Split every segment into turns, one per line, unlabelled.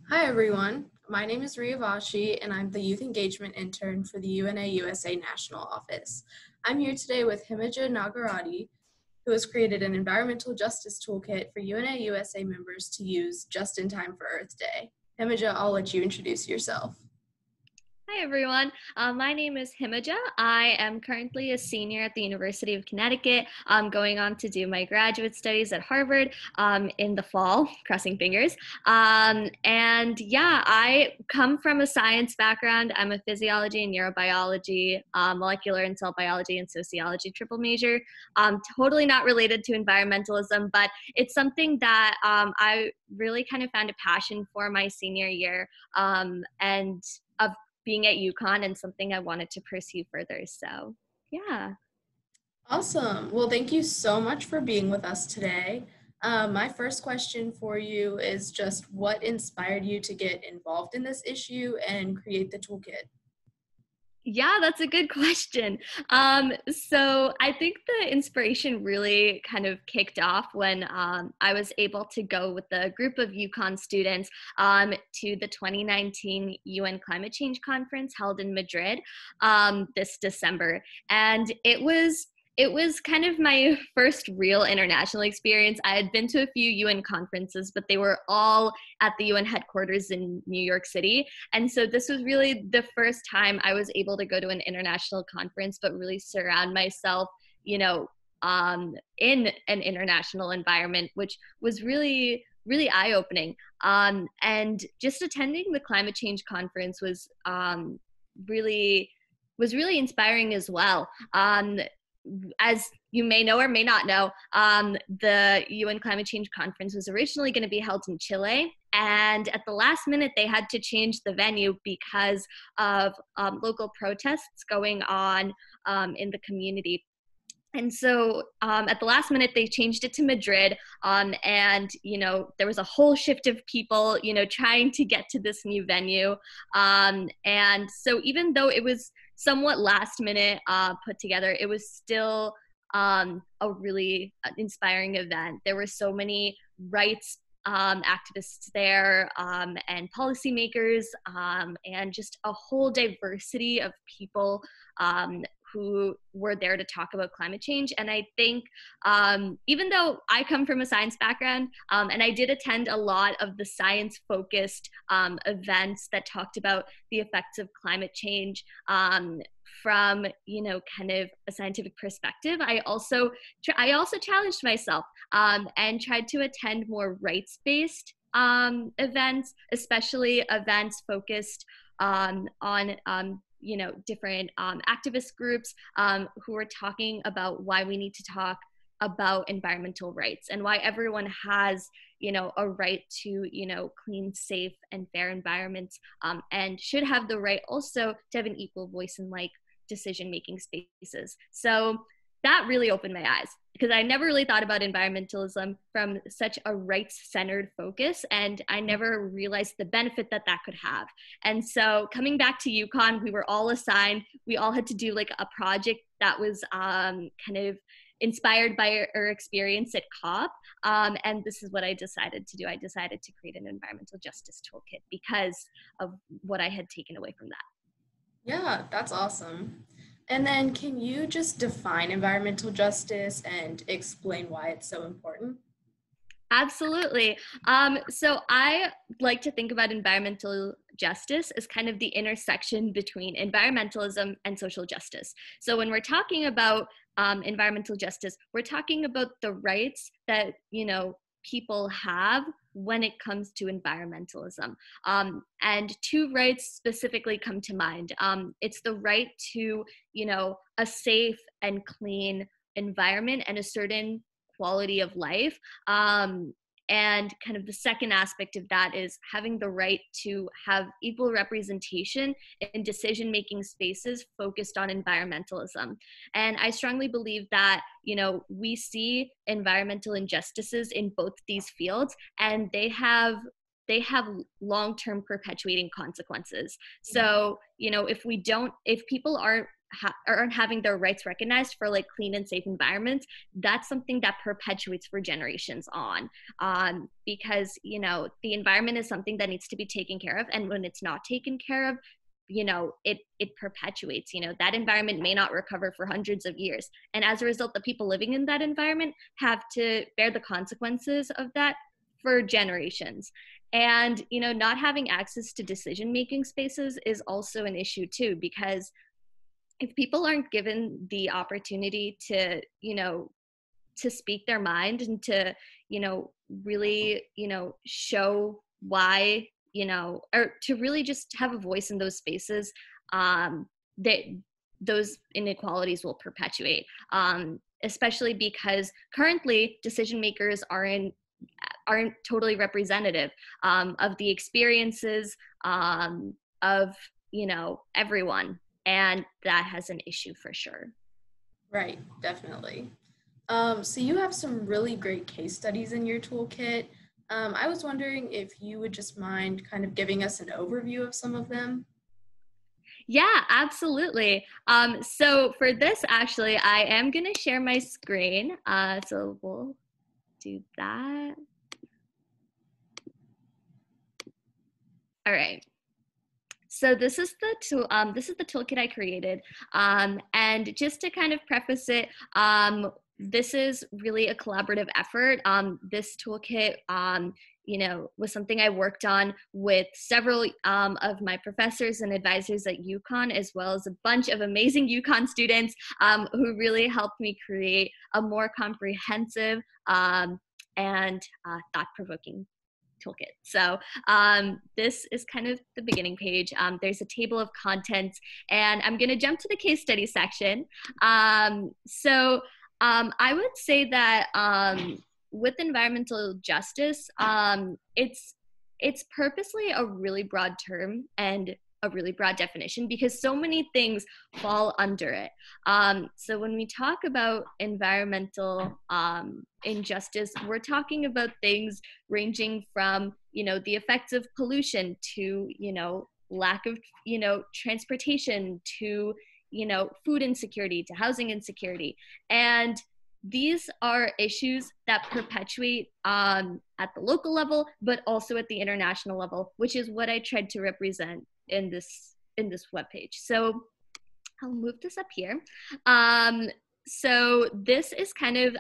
Hi everyone, my name is Ria Vashi and I'm the Youth Engagement Intern for the UNA USA National Office. I'm here today with Himaja Nagarati, who has created an environmental justice toolkit for UNA USA members to use just in time for Earth Day. Himaja, I'll let you introduce yourself.
Hi, everyone. My name is Himaja. I am currently a senior at the University of Connecticut. I'm going on to do my graduate studies at Harvard in the fall, crossing fingers. And yeah, I come from a science background. I'm a physiology and neurobiology, molecular and cell biology and sociology triple major. Totally not related to environmentalism, but it's something that I really kind of found a passion for my senior year. And of being at UConn and something I wanted to pursue further. So, yeah.
Awesome. Well, thank you so much for being with us today. My first question for you is just what inspired you to get involved in this issue and create the toolkit?
Yeah, that's a good question. So I think the inspiration really kind of kicked off when I was able to go with a group of UConn students to the 2019 UN Climate Change Conference held in Madrid this December. And it was kind of my first real international experience. I had been to a few UN conferences, but they were all at the UN headquarters in New York City. And so this was really the first time I was able to go to an international conference, but really surround myself, in an international environment, which was really eye-opening. And just attending the climate change conference really was really inspiring as well. As you may know or may not know, the UN Climate Change Conference was originally going to be held in Chile. And at the last minute, they had to change the venue because of local protests going on in the community. And so at the last minute, they changed it to Madrid. And, there was a whole shift of people, trying to get to this new venue. And so even though it was somewhat last minute put together, it was still a really inspiring event. There were so many rights activists there and policymakers and just a whole diversity of people who were there to talk about climate change. And I think even though I come from a science background and I did attend a lot of the science focused events that talked about the effects of climate change from kind of a scientific perspective, I also challenged myself and tried to attend more rights-based events, especially events focused on different activist groups who are talking about why we need to talk about environmental rights and why everyone has a right to clean, safe, and fair environments, and should have the right also to have an equal voice in decision-making spaces. So that really opened my eyes because I never really thought about environmentalism from such a rights-centered focus, and I never realized the benefit that could have. And so coming back to UConn, we were all assigned, we all had to do a project that was kind of inspired by our experience at COP. And this is what I decided to do. I decided to create an environmental justice toolkit because of what I had taken away from that.
Yeah, that's awesome. And then can you just define environmental justice and explain why it's so important?
Absolutely. So I like to think about environmental justice as kind of the intersection between environmentalism and social justice. So when we're talking about environmental justice, we're talking about the rights that, people have when it comes to environmentalism. And two rights specifically come to mind. It's the right to, a safe and clean environment and a certain quality of life. And kind of the second aspect of that is having the right to have equal representation in decision-making spaces focused on environmentalism. And I strongly believe that, we see environmental injustices in both these fields, and they have long-term perpetuating consequences. So, if people aren't aren't having their rights recognized for like clean and safe environments, that's something that perpetuates for generations on, because the environment is something that needs to be taken care of, and when it's not taken care of, it perpetuates. That environment may not recover for hundreds of years, and as a result, the people living in that environment have to bear the consequences of that for generations. And not having access to decision-making spaces is also an issue too, because if people aren't given the opportunity to speak their mind and to really show why, or to really just have a voice in those spaces, that those inequalities will perpetuate, especially because currently decision makers aren't totally representative of the experiences of everyone, and that has an issue for sure.
Right, definitely. So you have some really great case studies in your toolkit. I was wondering if you would just mind kind of giving us an overview of some of them.
Yeah, absolutely. So for this, actually, I am going to share my screen. So we'll do that. All right. So this is the tool. This is the toolkit I created, and just to kind of preface it, this is really a collaborative effort. This toolkit, was something I worked on with several of my professors and advisors at UConn, as well as a bunch of amazing UConn students who really helped me create a more comprehensive and thought-provoking toolkit. So this is kind of the beginning page. There's a table of contents, and I'm going to jump to the case study section. So I would say that with environmental justice, it's purposely a really broad term and a really broad definition because so many things fall under it. So when we talk about environmental injustice, we're talking about things ranging from, the effects of pollution to, lack of, transportation to, food insecurity to housing insecurity. And these are issues that perpetuate at the local level, but also at the international level, which is what I tried to represent in this webpage. So I'll move this up here. So this is kind of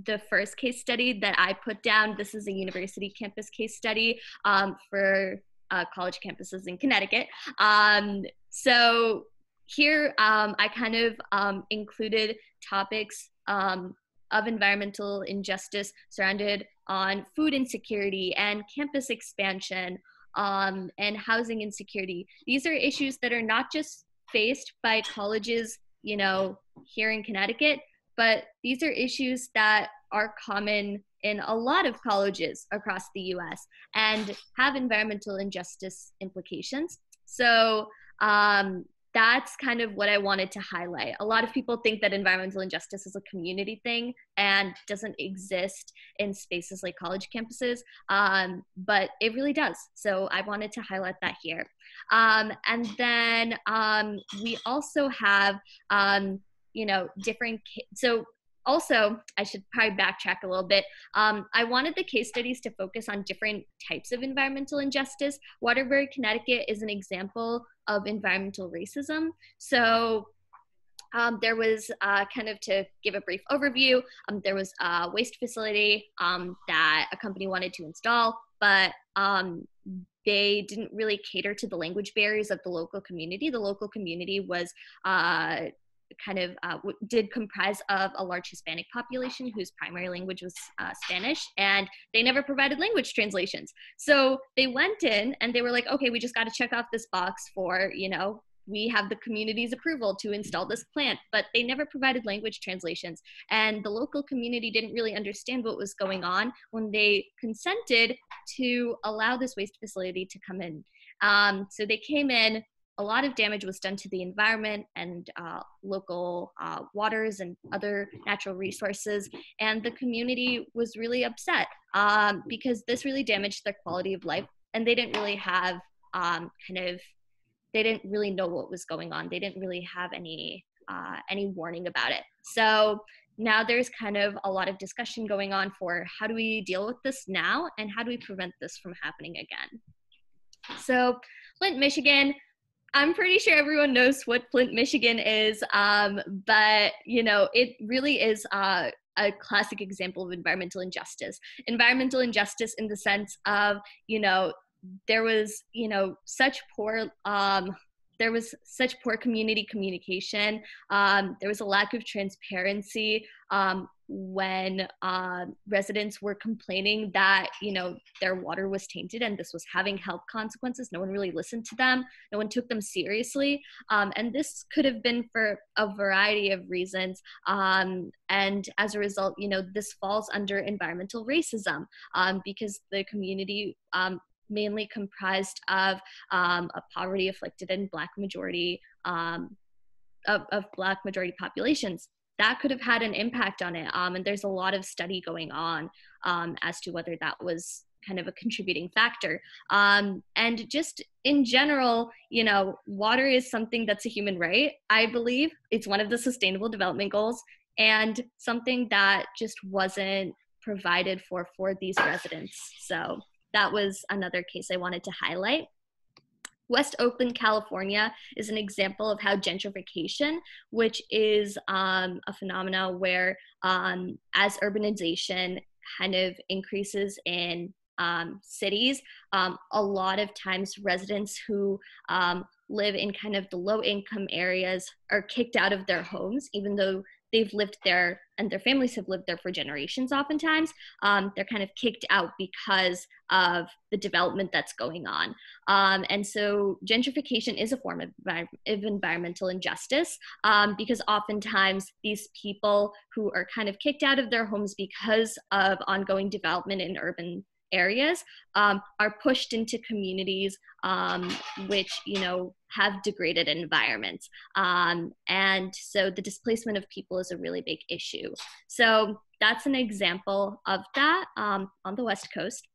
the first case study that I put down. This is a university campus case study for college campuses in Connecticut. So here I kind of included topics of environmental injustice surrounded on food insecurity and campus expansion and housing insecurity. These are issues that are not just faced by colleges, here in Connecticut, but these are issues that are common in a lot of colleges across the US and have environmental injustice implications. So that's kind of what I wanted to highlight. A lot of people think that environmental injustice is a community thing and doesn't exist in spaces like college campuses, but it really does. So I wanted to highlight that here. And then we also have, different, so also, I should probably backtrack a little bit. I wanted the case studies to focus on different types of environmental injustice. Waterbury, Connecticut is an example of environmental racism. So there was kind of, to give a brief overview, there was a waste facility that a company wanted to install, but they didn't really cater to the language barriers of the local community. The local community was did comprise of a large Hispanic population whose primary language was Spanish, and they never provided language translations. So they went in and they were like, okay, we just got to check off this box for, we have the community's approval to install this plant, but they never provided language translations. And the local community didn't really understand what was going on when they consented to allow this waste facility to come in. So they came in. A lot of damage was done to the environment and local waters and other natural resources. And the community was really upset because this really damaged their quality of life. And they didn't really have they didn't really know what was going on. They didn't really have any warning about it. So now there's kind of a lot of discussion going on for how do we deal with this now and how do we prevent this from happening again. So Flint, Michigan, I'm pretty sure everyone knows what Flint, Michigan is, but it really is a classic example of environmental injustice. Environmental injustice in the sense of, there was, such poor community communication. There was a lack of transparency when residents were complaining that, their water was tainted and this was having health consequences. No one really listened to them. No one took them seriously. And this could have been for a variety of reasons. And as a result, this falls under environmental racism because the community mainly comprised of a poverty-afflicted and Black majority of Black majority populations. That could have had an impact on it, and there's a lot of study going on as to whether that was kind of a contributing factor. And just in general, water is something that's a human right. I believe it's one of the Sustainable Development Goals, and something that just wasn't provided for these residents. So that was another case I wanted to highlight. West Oakland, California is an example of how gentrification, which is a phenomena where as urbanization kind of increases in cities, a lot of times residents who live in kind of the low income areas are kicked out of their homes, even though they've lived there and their families have lived there for generations oftentimes. They're kind of kicked out because of the development that's going on. And so gentrification is a form of environmental injustice because oftentimes these people who are kind of kicked out of their homes because of ongoing development in urban areas are pushed into communities which have degraded environments, and so the displacement of people is a really big issue. So that's an example of that on the West Coast.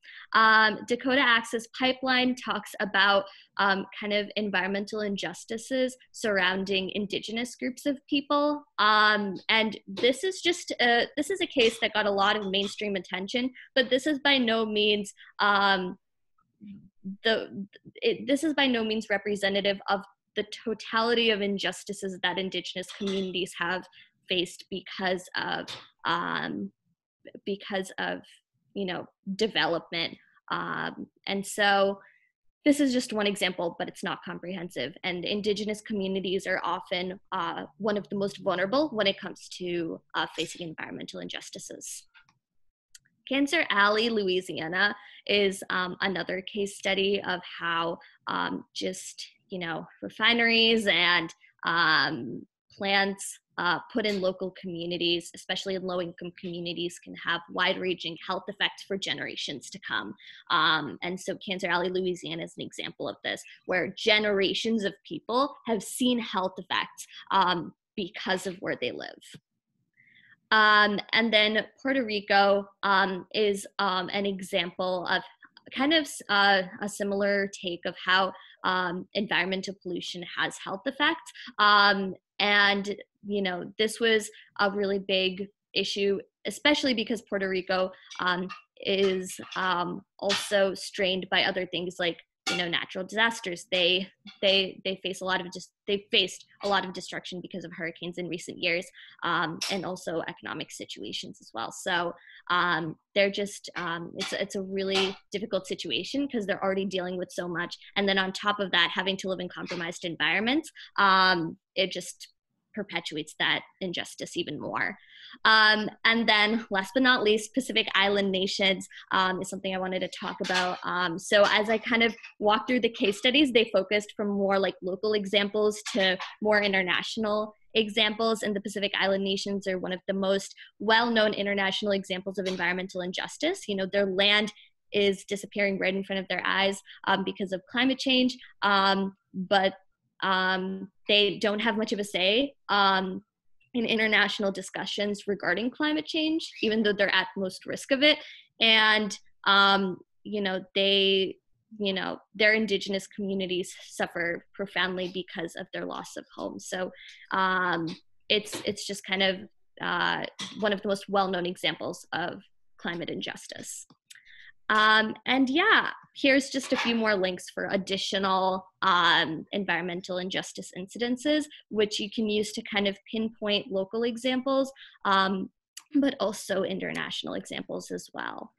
Dakota Access Pipeline talks about kind of environmental injustices surrounding Indigenous groups of people. And this is just this is a case that got a lot of mainstream attention, but this is by no means this is by no means representative of the totality of injustices that Indigenous communities have faced because of development. And so this is just one example, but it's not comprehensive. And Indigenous communities are often one of the most vulnerable when it comes to facing environmental injustices. Cancer Alley, Louisiana is another case study of how refineries and plants put in local communities, especially in low-income communities, can have wide-ranging health effects for generations to come. And so Cancer Alley, Louisiana is an example of this, where generations of people have seen health effects because of where they live. And then Puerto Rico is an example of kind of a similar take of how environmental pollution has health effects. And, this was a really big issue, especially because Puerto Rico is also strained by other things like, natural disasters. They faced a lot of destruction because of hurricanes in recent years, and also economic situations as well. So they're just it's a really difficult situation because they're already dealing with so much, and then on top of that, having to live in compromised environments, it just perpetuates that injustice even more. And then last but not least, Pacific Island nations is something I wanted to talk about. So as I kind of walked through the case studies, they focused from more like local examples to more international examples, and the Pacific Island nations are one of the most well-known international examples of environmental injustice. Their land is disappearing right in front of their eyes because of climate change, but they don't have much of a say in international discussions regarding climate change, even though they're at most risk of it. And, their indigenous communities suffer profoundly because of their loss of home. So it's just kind of one of the most well-known examples of climate injustice. And yeah, here's just a few more links for additional environmental injustice incidences, which you can use to kind of pinpoint local examples, but also international examples as well.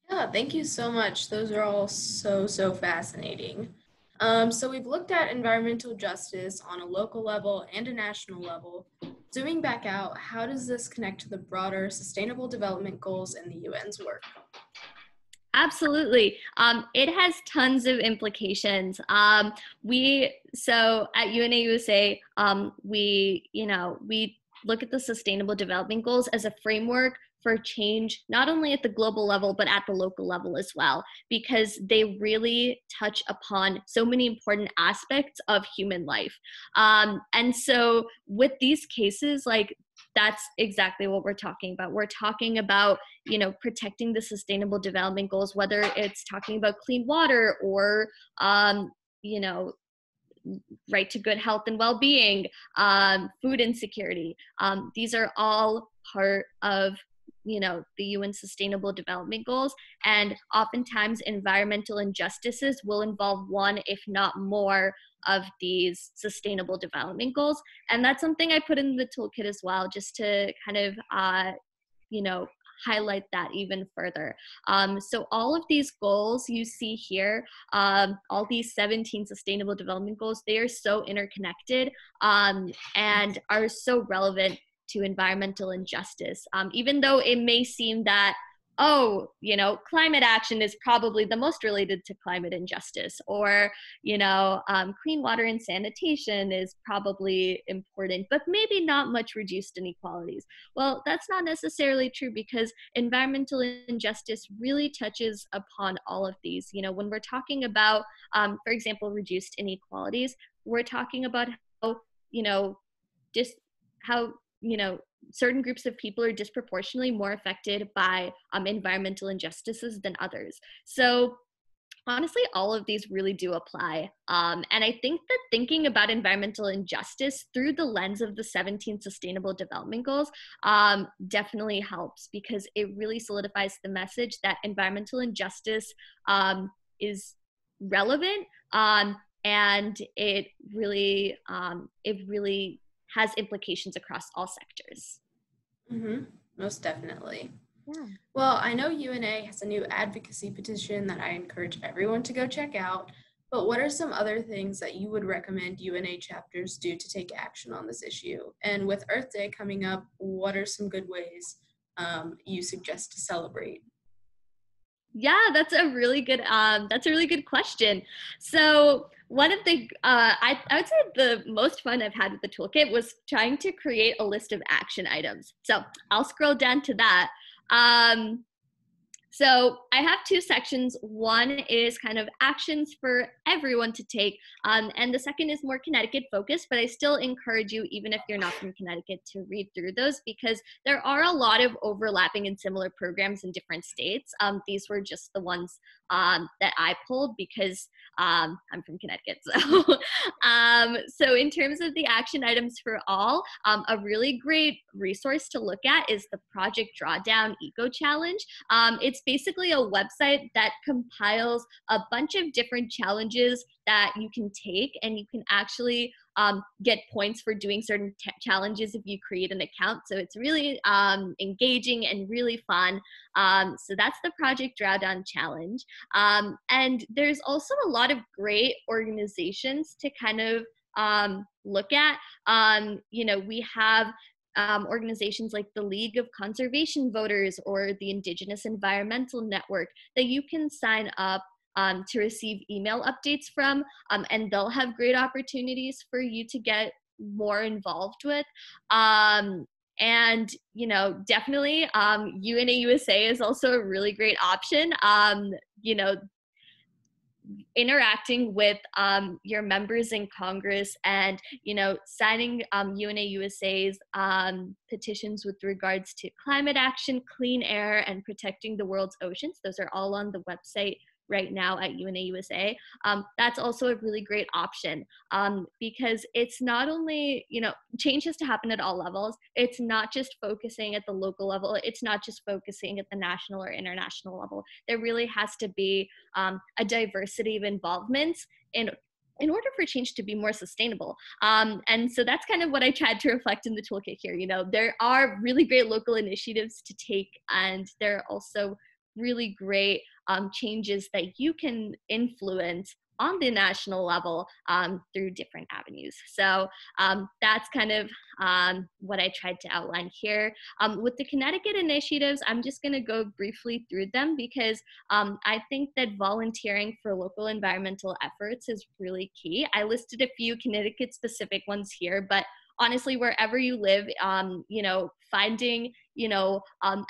Yeah, thank you so much. Those are all so fascinating. So we've looked at environmental justice on a local level and a national level. Zooming back out, how does this connect to the broader Sustainable Development Goals and the UN's work?
Absolutely. It has tons of implications. So at UNA USA, we look at the Sustainable Development Goals as a framework for change, not only at the global level, but at the local level as well, because they really touch upon so many important aspects of human life. And so with these cases, like, that's exactly what we're talking about. We're talking about, protecting the Sustainable Development Goals, whether it's talking about clean water or, right to good health and well-being, food insecurity. These are all part of the UN Sustainable Development Goals, and oftentimes environmental injustices will involve one, if not more, of these Sustainable Development Goals. And that's something I put in the toolkit as well, just to kind of highlight that even further. So all of these goals you see here, all these 17 Sustainable Development Goals, they are so interconnected and are so relevant to environmental injustice. Even though it may seem that, climate action is probably the most related to climate injustice, or, clean water and sanitation is probably important, but maybe not much reduced inequalities. Well, that's not necessarily true, because environmental injustice really touches upon all of these. When we're talking about, for example, reduced inequalities, we're talking about how, certain groups of people are disproportionately more affected by environmental injustices than others. So honestly, all of these really do apply. And I think that thinking about environmental injustice through the lens of the 17 Sustainable Development Goals definitely helps, because it really solidifies the message that environmental injustice is relevant, and it really has implications across all sectors.
Most definitely.
Yeah.
Well, I know UNA has a new advocacy petition that I encourage everyone to go check out, but what are some other things that you would recommend UNA chapters do to take action on this issue? And with Earth Day coming up, what are some good ways you suggest to celebrate?
Yeah, that's a really good question. So one of the I would say the most fun I've had with the toolkit was trying to create a list of action items. So I'll scroll down to that. So I have two sections. One is kind of actions for everyone to take, and the second is more Connecticut focused, but I still encourage you, even if you're not from Connecticut, to read through those, because there are a lot of overlapping and similar programs in different states. These were just the ones that I pulled because I'm from Connecticut. So in terms of the action items for all, a really great resource to look at is the Project Drawdown Eco Challenge. It's basically a website that compiles a bunch of different challenges that you can take, and you can actually get points for doing certain challenges if you create an account. So it's really engaging and really fun. So that's the Project Drawdown Challenge. And there's also a lot of great organizations to kind of look at. We have organizations like the League of Conservation Voters or the Indigenous Environmental Network that you can sign up to receive email updates from, and they'll have great opportunities for you to get more involved with. And definitely UNA USA is also a really great option. Interacting with your members in Congress and signing UNA USA's petitions with regards to climate action, clean air, and protecting the world's oceans. Those are all on the website right now at UNA USA, that's also a really great option, because it's not only, change has to happen at all levels. It's not just focusing at the local level. It's not just focusing at the national or international level. There really has to be a diversity of involvements in order for change to be more sustainable. And so that's kind of what I tried to reflect in the toolkit here. There are really great local initiatives to take, and there are also really great changes that you can influence on the national level through different avenues. So that's kind of what I tried to outline here. With the Connecticut initiatives, I'm just going to go briefly through them because I think that volunteering for local environmental efforts is really key. I listed a few Connecticut specific ones here, but honestly, wherever you live, finding,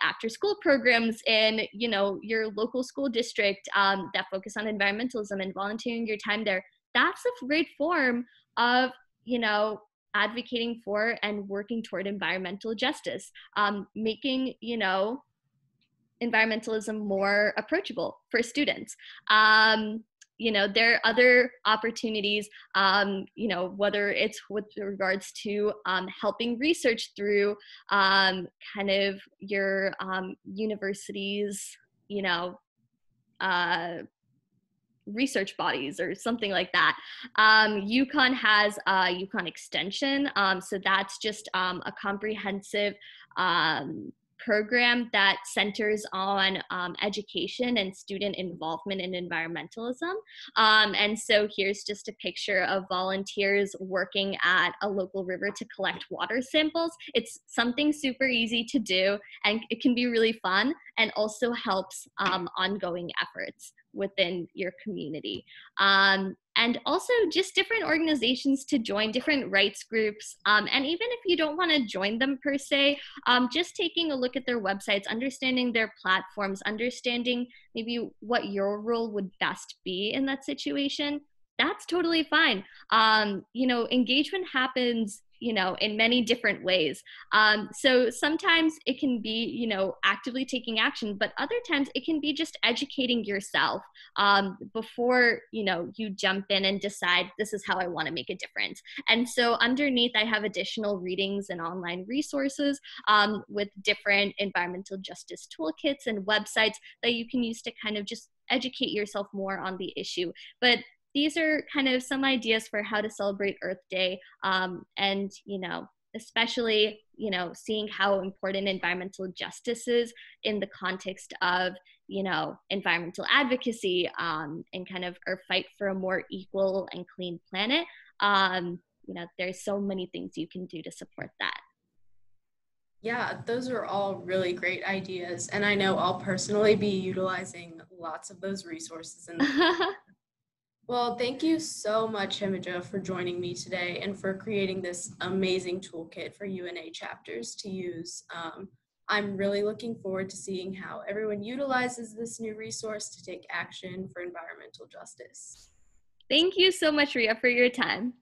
after school programs in, your local school district that focus on environmentalism and volunteering your time there, that's a great form of, advocating for and working toward environmental justice, making, environmentalism more approachable for students. There are other opportunities, whether it's with regards to helping research through kind of your university's, research bodies or something like that. UConn has UConn Extension. So that's just a comprehensive program that centers on education and student involvement in environmentalism. And so here's just a picture of volunteers working at a local river to collect water samples. It's something super easy to do, and it can be really fun and also helps ongoing efforts within your community. And also just different organizations to join, different rights groups. And even if you don't want to join them per se, just taking a look at their websites, understanding their platforms, understanding maybe what your role would best be in that situation, that's totally fine. Engagement happens in many different ways. So sometimes it can be, actively taking action, but other times it can be just educating yourself before, you jump in and decide this is how I want to make a difference. And so underneath, I have additional readings and online resources with different environmental justice toolkits and websites that you can use to kind of just educate yourself more on the issue. But these are kind of some ideas for how to celebrate Earth Day, and, especially, seeing how important environmental justice is in the context of, environmental advocacy and kind of our fight for a more equal and clean planet. There's so many things you can do to support that.
Yeah, those are all really great ideas. And I know I'll personally be utilizing lots of those resources in the Well, thank you so much, Himija, for joining me today and for creating this amazing toolkit for UNA chapters to use. I'm really looking forward to seeing how everyone utilizes this new resource to take action for environmental justice.
Thank you so much, Ria, for your time.